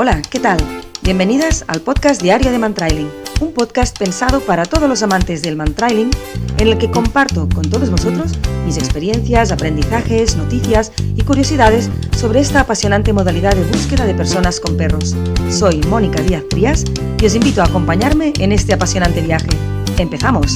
Hola, ¿qué tal? Bienvenidas al podcast diario de Mantrailing, un podcast pensado para todos los amantes del mantrailing, en el que comparto con todos vosotros mis experiencias, aprendizajes, noticias y curiosidades sobre esta apasionante modalidad de búsqueda de personas con perros. Soy Mónica Díaz Trías y os invito a acompañarme en este apasionante viaje. ¡Empezamos!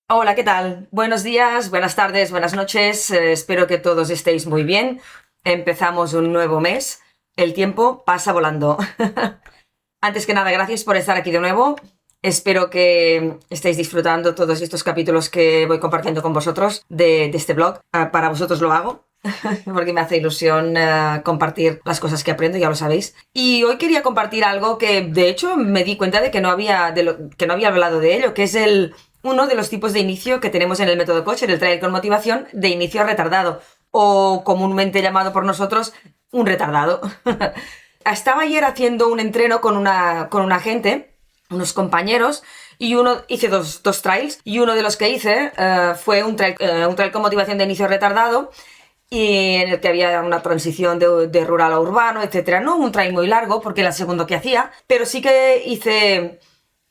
Hola, ¿qué tal? Buenos días, buenas tardes, buenas noches. Espero que todos estéis muy bien. Empezamos un nuevo mes. El tiempo pasa volando. Antes que nada, gracias por estar aquí de nuevo. Espero que estéis disfrutando todos estos capítulos que voy compartiendo con vosotros de este blog. Para vosotros lo hago, porque me hace ilusión compartir las cosas que aprendo, ya lo sabéis. Y hoy quería compartir algo que, de hecho, me di cuenta de que no había hablado de ello, que es uno de los tipos de inicio que tenemos en el método coach, el Trail con Motivación de inicio retardado, o comúnmente llamado por nosotros un retardado. Estaba ayer haciendo un entreno con una gente, unos compañeros, y hice dos trails, y uno de los que hice fue un trail con motivación de inicio retardado, y en el que había una transición de rural a urbano, etcétera. No un trail muy largo, porque era el segundo que hacía, pero sí que hice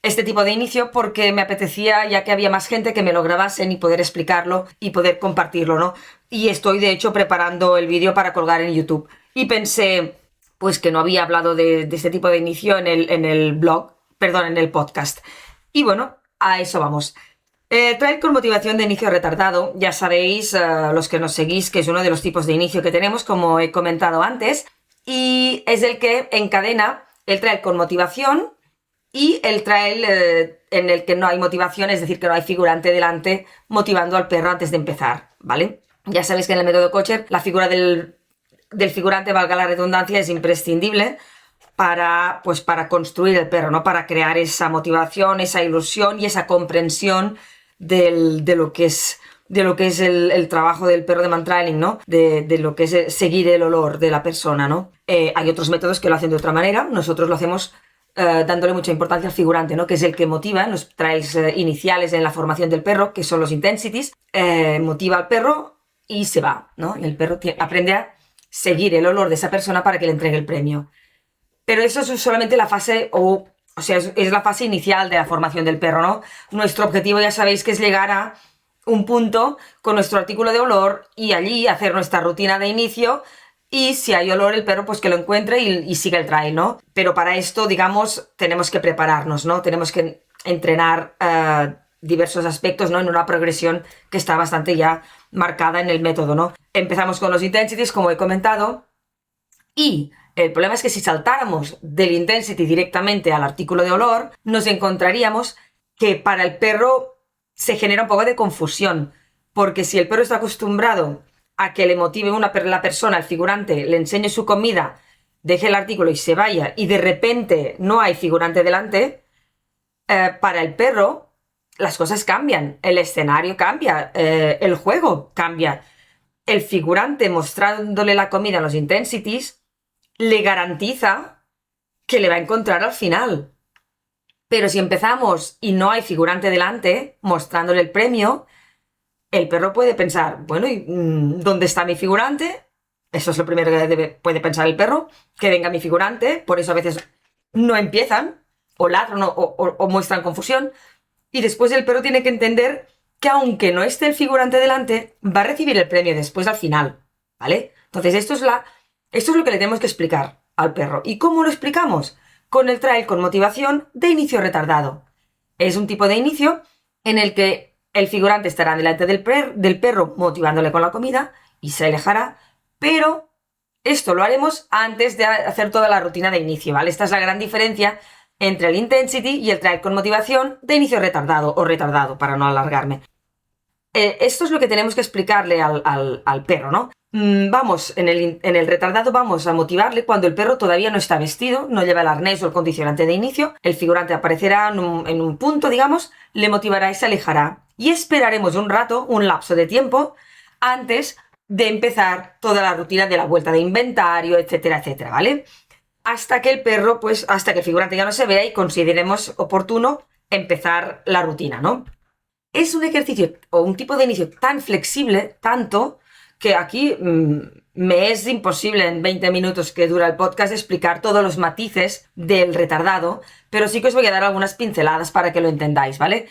este tipo de inicio porque me apetecía, ya que había más gente, que me lo grabasen y poder explicarlo y poder compartirlo, ¿no? Y estoy, de hecho, preparando el vídeo para colgar en YouTube. Y pensé, pues, que no había hablado de este tipo de inicio en el podcast. Y bueno, a eso vamos. Trail con motivación de inicio retardado, ya sabéis, los que nos seguís, que es uno de los tipos de inicio que tenemos, como he comentado antes, y es el que encadena el trail con motivación y el trail en el que no hay motivación, es decir, que no hay figurante delante motivando al perro antes de empezar, ¿vale? Ya sabéis que en el método coacher la figura del figurante, valga la redundancia, es imprescindible para construir el perro, ¿no? Para crear esa motivación, esa ilusión y esa comprensión de lo que es el trabajo del perro de mantrailing, ¿no? De lo que es seguir el olor de la persona, ¿no? Hay otros métodos que lo hacen de otra manera. Nosotros lo hacemos dándole mucha importancia al figurante, ¿no? Que es el que motiva en los trails iniciales en la formación del perro, que son los intensities. Motiva al perro y se va, ¿no? Y el perro aprende a seguir el olor de esa persona para que le entregue el premio. Pero eso es solamente la fase, es la fase inicial de la formación del perro, ¿no? Nuestro objetivo, ya sabéis, que es llegar a un punto con nuestro artículo de olor y allí hacer nuestra rutina de inicio. Y si hay olor, el perro pues que lo encuentre y siga el trail, ¿no? Pero para esto, digamos, tenemos que prepararnos, ¿no? Tenemos que entrenar diversos aspectos, ¿no? En una progresión que está bastante ya marcada en el método, ¿no? Empezamos con los intensities, como he comentado, y el problema es que si saltáramos del intensity directamente al artículo de olor, nos encontraríamos que para el perro se genera un poco de confusión, porque si el perro está acostumbrado a que le motive la persona, el figurante, le enseñe su comida, deje el artículo y se vaya, y de repente no hay figurante delante, para el perro las cosas cambian, el escenario cambia, el juego cambia. El figurante mostrándole la comida en los intensities le garantiza que le va a encontrar al final. Pero si empezamos y no hay figurante delante mostrándole el premio, el perro puede pensar, bueno, ¿y dónde está mi figurante? Eso es lo primero que puede pensar el perro, que venga mi figurante. Por eso a veces no empiezan, o ladran o muestran confusión. Y después el perro tiene que entender que aunque no esté el figurante delante, va a recibir el premio después al final, ¿vale? Entonces esto es lo que le tenemos que explicar al perro. ¿Y cómo lo explicamos? Con el trail con motivación de inicio retardado. Es un tipo de inicio en el que el figurante estará delante del perro motivándole con la comida y se alejará, pero esto lo haremos antes de hacer toda la rutina de inicio, ¿vale? Esta es la gran diferencia entre el intensity y el trail con motivación de inicio retardado, o retardado, para no alargarme. Esto es lo que tenemos que explicarle al perro, ¿no? Vamos, en el retardado vamos a motivarle cuando el perro todavía no está vestido, no lleva el arnés o el condicionante de inicio, el figurante aparecerá en un punto, digamos, le motivará y se alejará. Y esperaremos un rato, un lapso de tiempo, antes de empezar toda la rutina de la vuelta de inventario, etcétera, etcétera, ¿vale? Hasta que hasta que el figurante ya no se vea y consideremos oportuno empezar la rutina, ¿no? Es un ejercicio o un tipo de inicio tan flexible, tanto, que aquí me es imposible en 20 minutos que dura el podcast explicar todos los matices del retardado, pero sí que os voy a dar algunas pinceladas para que lo entendáis, ¿vale?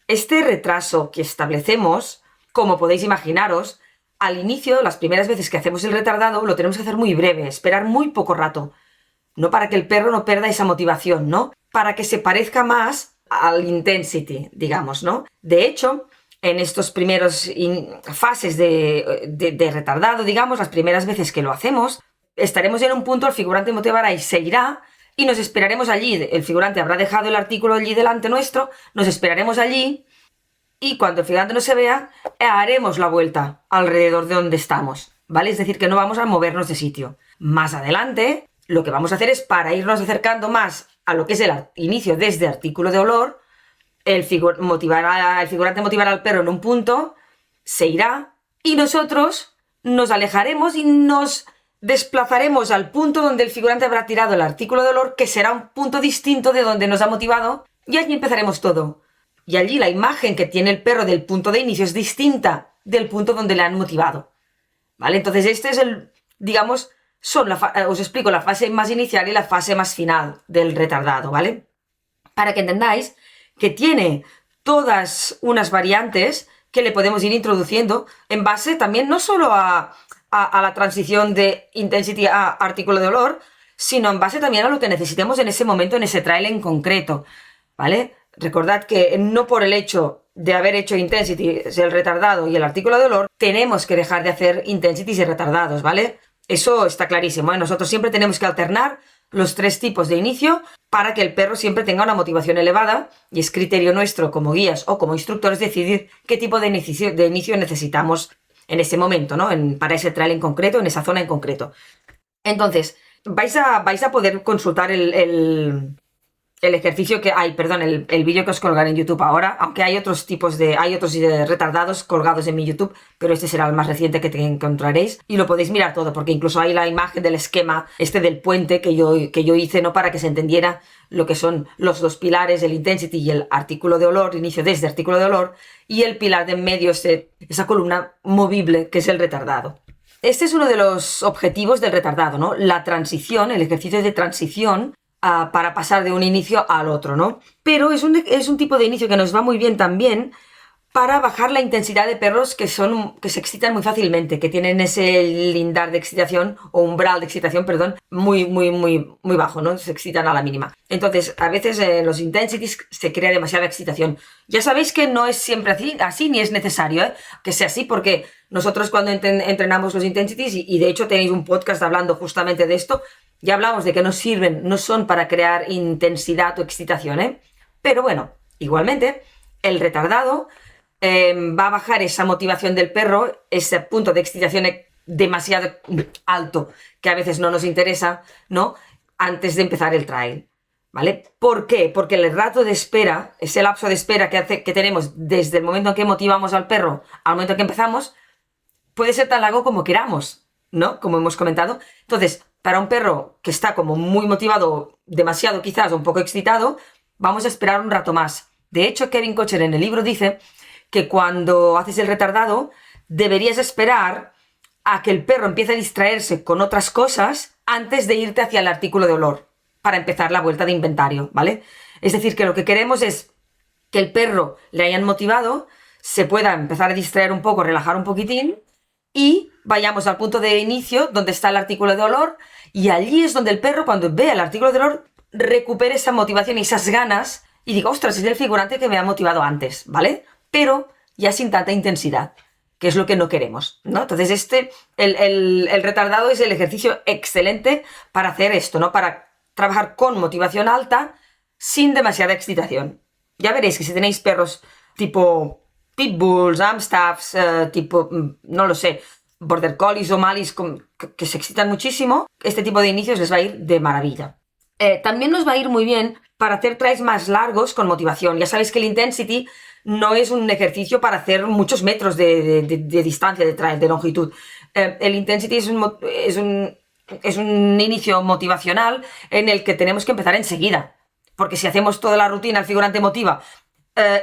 Este retraso que establecemos, como podéis imaginaros, al inicio, las primeras veces que hacemos el retardado, lo tenemos que hacer muy breve, esperar muy poco rato. No para que el perro no pierda esa motivación, ¿no? Para que se parezca más al intensity, digamos, ¿no? De hecho, en estos primeros fases de retardado, digamos, las primeras veces que lo hacemos, estaremos en un punto, el figurante motivará y se irá, y nos esperaremos allí. El figurante habrá dejado el artículo allí delante nuestro, nos esperaremos allí, y cuando el figurante no se vea, haremos la vuelta alrededor de donde estamos, ¿vale? Es decir, que no vamos a movernos de sitio. Más adelante, lo que vamos a hacer es, para irnos acercando más a lo que es el inicio desde artículo de olor, el figurante motivará al perro en un punto, se irá, y nosotros nos alejaremos y nos desplazaremos al punto donde el figurante habrá tirado el artículo de olor, que será un punto distinto de donde nos ha motivado, y allí empezaremos todo. Y allí la imagen que tiene el perro del punto de inicio es distinta del punto donde le han motivado, ¿vale? Entonces este es digamos, os explico la fase más inicial y la fase más final del retardado, ¿vale? Para que entendáis que tiene todas unas variantes que le podemos ir introduciendo en base también no solo a la transición de intensity a artículo de olor, sino en base también a lo que necesitemos en ese momento, en ese trial en concreto, ¿vale? Recordad que no por el hecho de haber hecho intensity, el retardado y el artículo de olor, tenemos que dejar de hacer intensities y retardados, ¿vale? Eso está clarísimo, ¿eh? Nosotros siempre tenemos que alternar los tres tipos de inicio para que el perro siempre tenga una motivación elevada, y es criterio nuestro como guías o como instructores decidir qué tipo de inicio necesitamos en ese momento, ¿no? Para ese trial en concreto, en esa zona en concreto. Entonces, vais a poder consultar el ejercicio que hay, perdón, el vídeo que os colgaré en YouTube ahora, aunque hay otros retardados colgados en mi YouTube, pero este será el más reciente que encontraréis, y lo podéis mirar todo, porque incluso hay la imagen del esquema del puente que yo hice, ¿no? Para que se entendiera lo que son los dos pilares, el intensity y el artículo de olor, inicio desde artículo de olor, y el pilar de en medio, esa columna movible que es el retardado. Este es uno de los objetivos del retardado, ¿no? La transición, el ejercicio de transición para pasar de un inicio al otro, ¿no? Pero es un tipo de inicio que nos va muy bien también para bajar la intensidad de perros que se excitan muy fácilmente, que tienen ese lindar de excitación, o umbral de excitación, perdón, muy bajo, ¿no? Se excitan a la mínima. Entonces, a veces en los intensities se crea demasiada excitación. Ya sabéis que no es siempre así ni es necesario, ¿eh? Que sea así, porque nosotros cuando entrenamos los intensities, y de hecho tenéis un podcast hablando justamente de esto, ya hablamos de que no son para crear intensidad o excitación, ¿eh? Pero bueno, igualmente, el retardado va a bajar esa motivación del perro, ese punto de excitación demasiado alto, que a veces no nos interesa, ¿no? Antes de empezar el trial, ¿vale? ¿Por qué? Porque el rato de espera, ese lapso de espera que tenemos desde el momento en que motivamos al perro al momento en que empezamos, puede ser tan largo como queramos, ¿no? Como hemos comentado. Entonces, para un perro que está como muy motivado, demasiado quizás, o un poco excitado, vamos a esperar un rato más. De hecho, Kevin Kocher en el libro dice que cuando haces el retardado, deberías esperar a que el perro empiece a distraerse con otras cosas antes de irte hacia el artículo de olor, para empezar la vuelta de inventario, ¿vale? Es decir, que lo que queremos es que el perro le hayan motivado, se pueda empezar a distraer un poco, relajar un poquitín, y vayamos al punto de inicio donde está el artículo de olor, y allí es donde el perro, cuando vea el artículo de olor, recupere esa motivación y esas ganas y diga, ostras, es el figurante que me ha motivado antes, ¿vale? Pero ya sin tanta intensidad, que es lo que no queremos, ¿no? Entonces el retardado es el ejercicio excelente para hacer esto, ¿no? Para trabajar con motivación alta sin demasiada excitación. Ya veréis que si tenéis perros tipo pitbulls, amstaffs, tipo, no lo sé, border collies o mallies que se excitan muchísimo, este tipo de inicios les va a ir de maravilla. También nos va a ir muy bien para hacer tries más largos con motivación. Ya sabéis que el intensity no es un ejercicio para hacer muchos metros de distancia de trial, de longitud. El intensity es un inicio motivacional en el que tenemos que empezar enseguida. Porque si hacemos toda la rutina, el figurante motiva,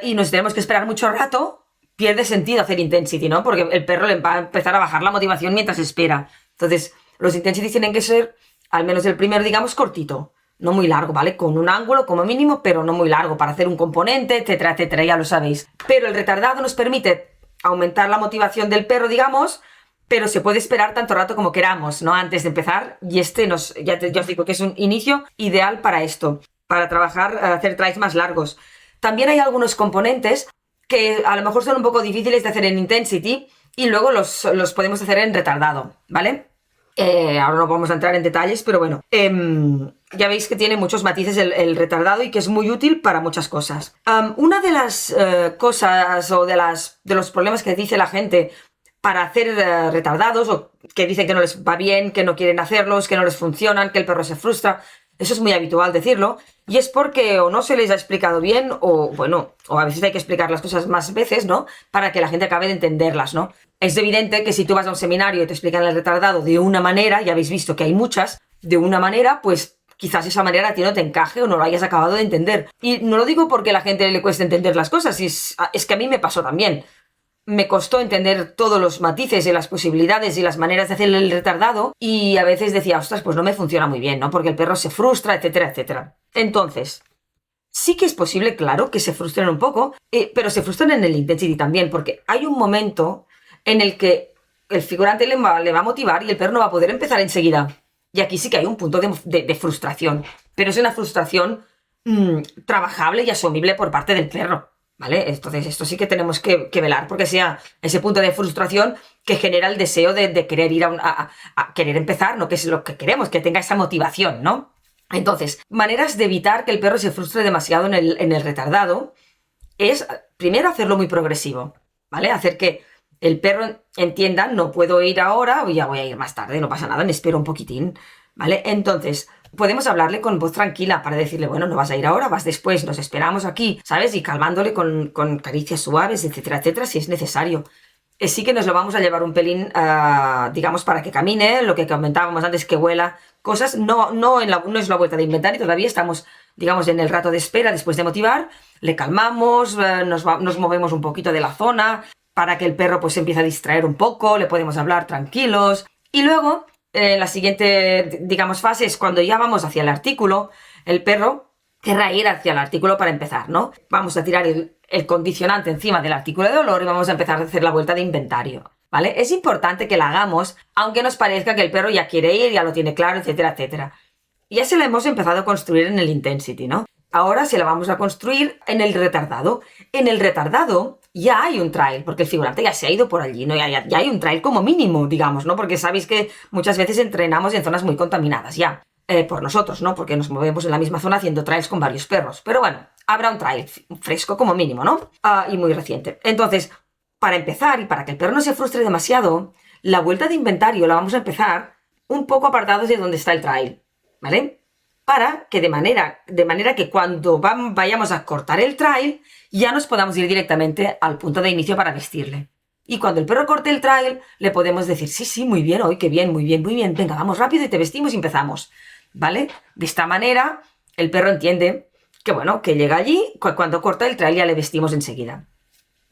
y nos tenemos que esperar mucho rato, pierde sentido hacer intensity, ¿no? Porque el perro le va a empezar a bajar la motivación mientras espera. Entonces, los intensities tienen que ser, al menos el primero, digamos, cortito. No muy largo, ¿vale? Con un ángulo como mínimo, pero no muy largo para hacer un componente, etcétera, etcétera, ya lo sabéis. Pero el retardado nos permite aumentar la motivación del perro, digamos, pero se puede esperar tanto rato como queramos, ¿no? Antes de empezar, y ya os digo que es un inicio ideal para esto, para trabajar, hacer tries más largos. También hay algunos componentes que a lo mejor son un poco difíciles de hacer en intensity y luego los podemos hacer en retardado, ¿vale? Ahora no vamos a entrar en detalles, pero bueno, ya veis que tiene muchos matices el retardado y que es muy útil para muchas cosas. Una de las cosas o de los problemas que dice la gente para hacer retardados, o que dicen que no les va bien, que no quieren hacerlos, que no les funcionan, que el perro se frustra, eso es muy habitual decirlo, y es porque o no se les ha explicado bien, o bueno, o a veces hay que explicar las cosas más veces, ¿no? Para que la gente acabe de entenderlas, ¿no? Es evidente que si tú vas a un seminario y te explican el retardado de una manera, ya habéis visto que hay muchas, de una manera, pues quizás esa manera a ti no te encaje o no lo hayas acabado de entender. Y no lo digo porque a la gente le cueste entender las cosas, es que a mí me pasó también. Me costó entender todos los matices y las posibilidades y las maneras de hacer el retardado y a veces decía, ostras, pues no me funciona muy bien, ¿no? Porque el perro se frustra, etcétera, etcétera. Entonces, sí que es posible, claro, que se frustren un poco, pero se frustran en el intensity también, porque hay un momento en el que el figurante le va a motivar y el perro no va a poder empezar enseguida. Y aquí sí que hay un punto de frustración, pero es una frustración trabajable y asumible por parte del perro. ¿Vale? Entonces, esto sí que tenemos que velar porque sea ese punto de frustración que genera el deseo de querer ir a querer empezar, ¿no? Que es lo que queremos, que tenga esa motivación, ¿no? Entonces, maneras de evitar que el perro se frustre demasiado en el retardado es, primero, hacerlo muy progresivo, ¿vale? Hacer que el perro entienda, no puedo ir ahora, ya voy a ir más tarde, no pasa nada, me espero un poquitín, ¿vale? Entonces, podemos hablarle con voz tranquila para decirle, bueno, no vas a ir ahora, vas después, nos esperamos aquí, ¿sabes? Y calmándole con caricias suaves, etcétera, etcétera, si es necesario. Sí que nos lo vamos a llevar un pelín, digamos, para que camine, lo que comentábamos antes, que huela, cosas, no es la vuelta de inventario, todavía estamos, digamos, en el rato de espera después de motivar, le calmamos, nos movemos un poquito de la zona, para que el perro pues se empiece a distraer un poco, le podemos hablar tranquilos, y luego la siguiente, digamos, fase es cuando ya vamos hacia el artículo, el perro querrá ir hacia el artículo para empezar, ¿no? Vamos a tirar el condicionante encima del artículo de dolor y vamos a empezar a hacer la vuelta de inventario, ¿vale? Es importante que la hagamos, aunque nos parezca que el perro ya quiere ir, ya lo tiene claro, etcétera, etcétera. Ya se la hemos empezado a construir en el intensity, ¿no? Ahora se la vamos a construir en el retardado. En el retardado ya hay un trail, porque el figurante ya se ha ido por allí, ¿no? Ya hay un trail como mínimo, digamos, ¿no? Porque sabéis que muchas veces entrenamos en zonas muy contaminadas ya. Por nosotros, ¿no? Porque nos movemos en la misma zona haciendo trails con varios perros. Pero bueno, habrá un trail fresco como mínimo, ¿no? Y muy reciente. Entonces, para empezar y para que el perro no se frustre demasiado, la vuelta de inventario la vamos a empezar un poco apartados de donde está el trail, ¿vale? Para que de manera que cuando vayamos a cortar el trail, ya nos podamos ir directamente al punto de inicio para vestirle. Y cuando el perro corte el trail, le podemos decir, sí, muy bien, hoy qué bien, muy bien, venga, vamos rápido y te vestimos y empezamos, ¿vale? De esta manera, el perro entiende que, bueno, que llega allí, cuando corta el trail ya le vestimos enseguida.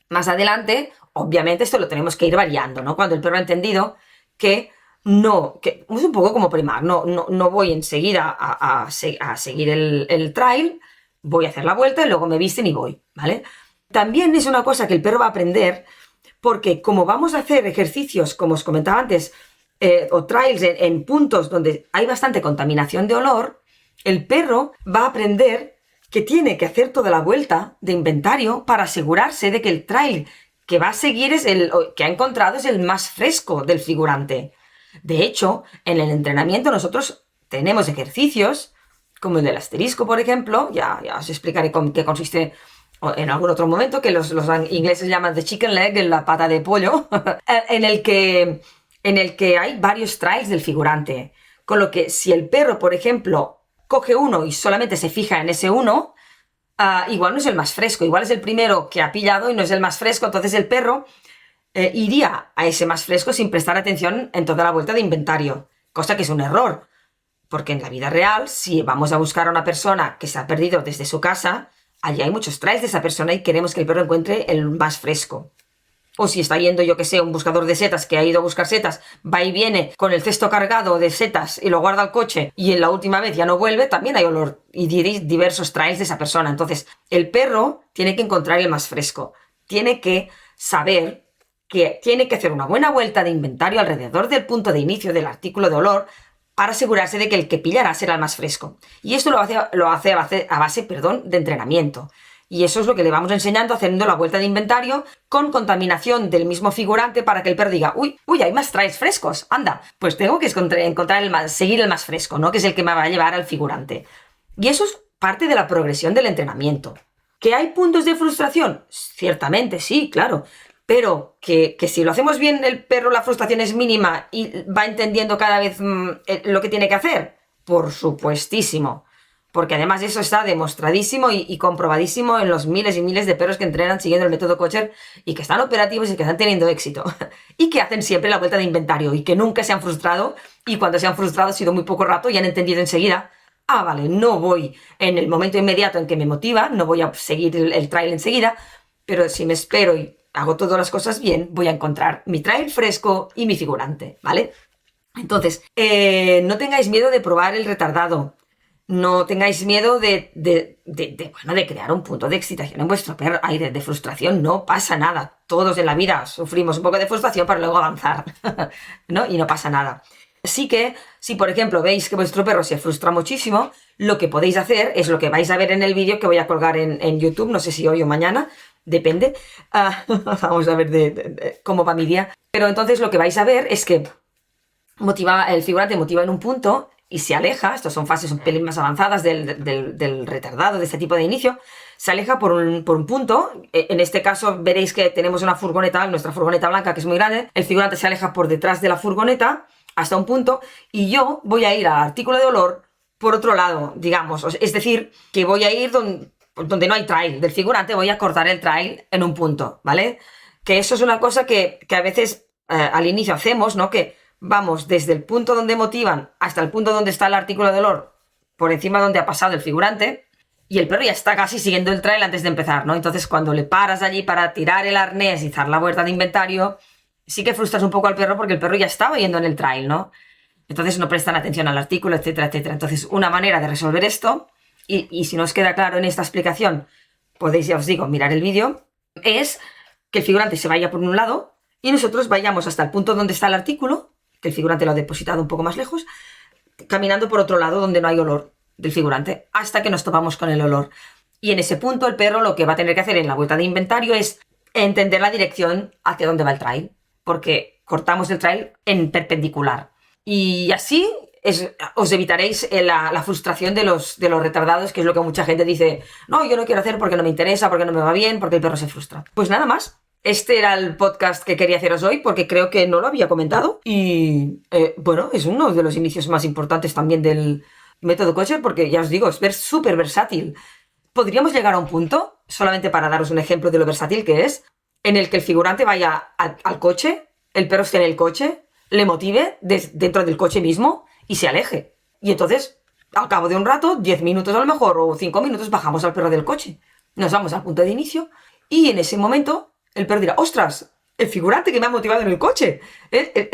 Más adelante, obviamente, esto lo tenemos que ir variando, ¿no? Cuando el perro ha entendido que no, que es un poco como primar, no voy enseguida a seguir el trail, voy a hacer la vuelta y luego me visten y voy, ¿vale? También es una cosa que el perro va a aprender porque como vamos a hacer ejercicios, como os comentaba antes, o trails en puntos donde hay bastante contaminación de olor, el perro va a aprender que tiene que hacer toda la vuelta de inventario para asegurarse de que el trail que va a seguir que ha encontrado es el más fresco del figurante. De hecho, en el entrenamiento nosotros tenemos ejercicios, como el del asterisco, por ejemplo, ya os explicaré qué consiste en algún otro momento, que los ingleses llaman the chicken leg, la pata de pollo, en el que hay varios trails del figurante. Con lo que si el perro, por ejemplo, coge uno y solamente se fija en ese uno, igual no es el más fresco, igual es el primero que ha pillado y no es el más fresco, entonces el perro iría a ese más fresco sin prestar atención en toda la vuelta de inventario, cosa que es un error, porque en la vida real, si vamos a buscar a una persona que se ha perdido desde su casa, allí hay muchos trails de esa persona y queremos que el perro encuentre el más fresco. O si está yendo, yo que sé, un buscador de setas que ha ido a buscar setas, va y viene con el cesto cargado de setas y lo guarda al coche y en la última vez ya no vuelve, también hay olor y diversos trails de esa persona. Entonces, el perro tiene que encontrar el más fresco. Tiene que saber que tiene que hacer una buena vuelta de inventario alrededor del punto de inicio del artículo de olor para asegurarse de que el que pillará será el más fresco. Y esto lo hace a base de entrenamiento. Y eso es lo que le vamos enseñando haciendo la vuelta de inventario con contaminación del mismo figurante para que el perro diga, uy, hay más trails frescos, anda, pues tengo que encontrar seguir el más fresco, ¿no? Que es el que me va a llevar al figurante. Y eso es parte de la progresión del entrenamiento. ¿Que hay puntos de frustración? Ciertamente, sí, claro. Pero que si lo hacemos bien, el perro la frustración es mínima y va entendiendo cada vez lo que tiene que hacer. Por supuestísimo. Porque además eso está demostradísimo y comprobadísimo en los miles y miles de perros que entrenan siguiendo el método Kotcher y que están operativos y que están teniendo éxito. Y que hacen siempre la vuelta de inventario y que nunca se han frustrado y cuando se han frustrado ha sido muy poco rato y han entendido enseguida, vale, no voy en el momento inmediato en que me motiva, no voy a seguir el trail enseguida, pero si me espero y hago todas las cosas bien, voy a encontrar mi trail fresco y mi figurante, ¿vale? Entonces, no tengáis miedo de probar el retardado. No tengáis miedo de crear un punto de excitación en vuestro perro. Ay, de frustración, no pasa nada. Todos en la vida sufrimos un poco de frustración para luego avanzar, ¿no? Y no pasa nada. Así que, si por ejemplo veis que vuestro perro se frustra muchísimo, lo que podéis hacer es lo que vais a ver en el vídeo que voy a colgar en YouTube, no sé si hoy o mañana, depende. Vamos a ver cómo va mi día. Pero entonces lo que vais a ver es que el figurante motiva en un punto y se aleja, estas son fases un pelín más avanzadas del retardado, de este tipo de inicio, se aleja por un punto, en este caso veréis que tenemos una furgoneta, nuestra furgoneta blanca que es muy grande, el figurante se aleja por detrás de la furgoneta hasta un punto y yo voy a ir al artículo de olor por otro lado, digamos, es decir, que voy a ir donde no hay trail del figurante, voy a cortar el trail en un punto, ¿vale? Que eso es una cosa que a veces al inicio hacemos, ¿no? Que vamos desde el punto donde motivan hasta el punto donde está el artículo de olor, por encima donde ha pasado el figurante, y el perro ya está casi siguiendo el trail antes de empezar, ¿no? Entonces cuando le paras allí para tirar el arnés y dar la vuelta de inventario, sí que frustras un poco al perro porque el perro ya estaba yendo en el trail, ¿no? Entonces no prestan atención al artículo, etcétera, etcétera. Entonces una manera de resolver esto, y si no os queda claro en esta explicación, podéis, ya os digo, mirar el vídeo, es que el figurante se vaya por un lado y nosotros vayamos hasta el punto donde está el artículo, que el figurante lo ha depositado un poco más lejos, caminando por otro lado donde no hay olor del figurante, hasta que nos topamos con el olor. Y en ese punto el perro lo que va a tener que hacer en la vuelta de inventario es entender la dirección hacia dónde va el trail, porque cortamos el trail en perpendicular. Y así os evitaréis la frustración de los retardados, que es lo que mucha gente dice, no, yo no quiero hacer porque no me interesa, porque no me va bien, porque el perro se frustra. Pues nada más. Este era el podcast que quería haceros hoy porque creo que no lo había comentado y bueno, es uno de los inicios más importantes también del método Kotcher porque ya os digo, es súper versátil. Podríamos llegar a un punto, solamente para daros un ejemplo de lo versátil que es, en el que el figurante vaya al coche, el perro esté en el coche, le motive dentro del coche mismo y se aleje. Y entonces, al cabo de un rato, 10 minutos a lo mejor o 5 minutos, bajamos al perro del coche. Nos vamos al punto de inicio y en ese momento el perro dirá, ¡ostras! El figurante que me ha motivado en el coche.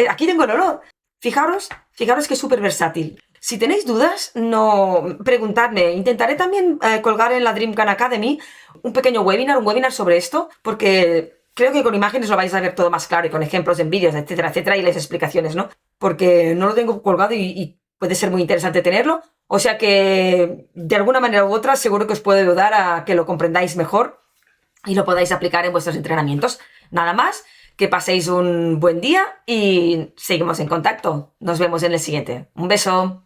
Aquí tengo el olor. Fijaros que es súper versátil. Si tenéis dudas, no preguntadme. Intentaré también colgar en la Dream Can Academy un pequeño webinar sobre esto, porque creo que con imágenes lo vais a ver todo más claro y con ejemplos en vídeos, etcétera, etcétera, y las explicaciones, ¿no? Porque no lo tengo colgado y puede ser muy interesante tenerlo. O sea que, de alguna manera u otra, seguro que os puedo ayudar a que lo comprendáis mejor y lo podáis aplicar en vuestros entrenamientos. Nada más, que paséis un buen día y seguimos en contacto. Nos vemos en el siguiente. Un beso.